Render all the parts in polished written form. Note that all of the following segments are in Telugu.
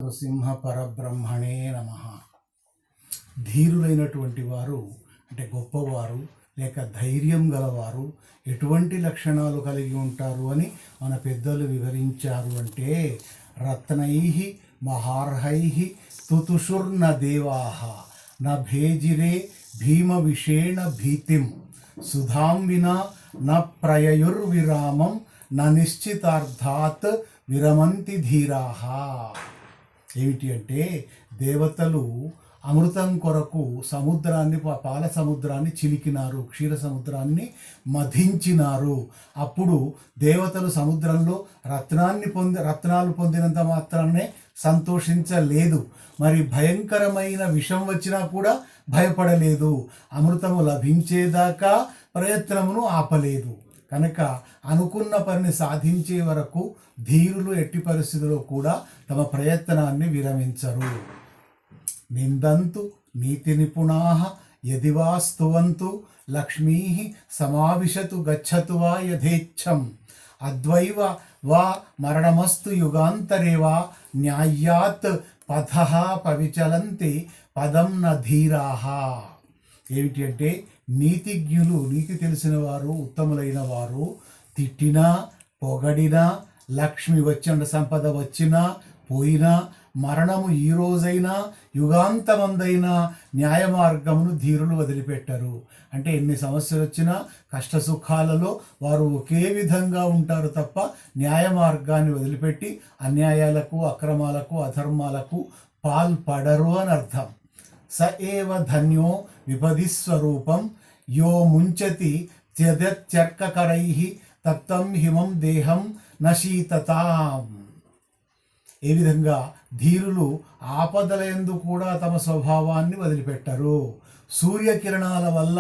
నృసింహ పరబ్రహ్మణే నమః. ధీరులైనటువంటి వారు అంటే గొప్పవారు లేక ధైర్యం గలవారు ఎటువంటి లక్షణాలు కలిగి ఉంటారు అని మన పెద్దలు వివరించారు. అంటే రత్నై మహార్హై తుతుషుర్న దేవాః న భేజిరే భీమ విషేణ భీతిం సుధాం వినా న ప్రయయుర్విరామం న నిశ్చితార్థాత్ విరమంతి ధీరాః. ఏమిటి అంటే దేవతలు అమృతం కొరకు సముద్రాన్ని పాల సముద్రాన్ని చిలికినారు, క్షీర సముద్రాన్ని మధించినారు. అప్పుడు దేవతలు సముద్రంలో రత్నాలు పొందినంత మాత్రాన్నే సంతోషించలేదు. మరి భయంకరమైన విషం వచ్చినా కూడా భయపడలేదు. అమృతము లభించేదాకా ప్రయత్నమును ఆపలేదు. కనుక అనుకున్న పనిని సాధించే వరకు ధీరులు ఎట్టి పరిస్థితుల్లో కూడా తమ ప్రయత్నాన్ని విరమించరు. నిందంతు నీతి నిపుణాః యది వా స్తువంతు లక్ష్మీ సమావిశతు గచ్చతు వా యథేచ్ఛం అద్వైవ వా మరణమస్తు యుగాంతరే వా న్యాయాత్ పథః పవిచలంతి పదం న ధీరాః. ఏమిటి అంటే నీతిజ్ఞులు, నీతి తెలిసిన వారు, ఉత్తములైన వారు తిట్టినా పొగడినా, లక్ష్మి వచ్చిన సంపద వచ్చినా పోయినా, మరణము ఈ రోజైనా యుగాంతమందైనా న్యాయ మార్గమును ధీరులు వదిలిపెట్టరు. అంటే ఎన్ని సమస్యలు వచ్చినా కష్ట సుఖాలలో వారు ఒకే విధంగా ఉంటారు తప్ప న్యాయ మార్గాన్ని వదిలిపెట్టి అన్యాయాలకు, అక్రమాలకు, అధర్మాలకు పాల్పడరు అని అర్థం. స ఏవ ధన్యో విపదిస్వరూపం యో ముంచతి త్యజత్యర్కకరై తప్తం హిమం దేహం నశీతతాం. ఏ విధంగా ధీరులు ఆపదలయందు కూడా తమ స్వభావాన్ని వదిలిపెట్టరు. సూర్యకిరణాల వల్ల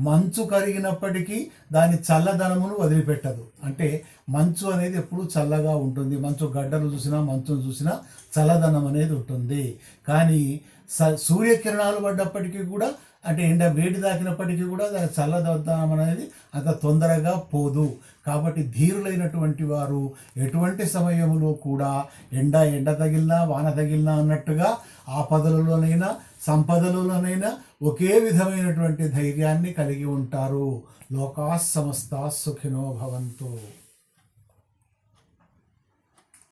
మంచు కరిగినప్పటికీ దాని చల్లదనమును వదిలిపెట్టదు. అంటే మంచు అనేది ఎప్పుడూ చల్లగా ఉంటుంది. మంచు గడ్డలు చూసినా, మంచును చూసినా చల్లదనం అనేది ఉంటుంది. కానీ సూర్యకిరణాలు పడ్డప్పటికీ కూడా, అంటే ఎండ వేడి తాకినప్పటికీ కూడా దాని చల్లదనం అనేది అంత తొందరగా పోదు. కాబట్టి ధీరులైనటువంటి వారు ఎటువంటి సమయంలో కూడా ఎండ తగిలినా వాన తగిలినా అన్నట్టుగా ఆపదలలోనైనా సంపదలలోనైనా ఒకే విధమైనటువంటి ధైర్యాన్ని కలిగి ఉంటారు. లోకాః సమస్తాః సుఖినో భవంతు.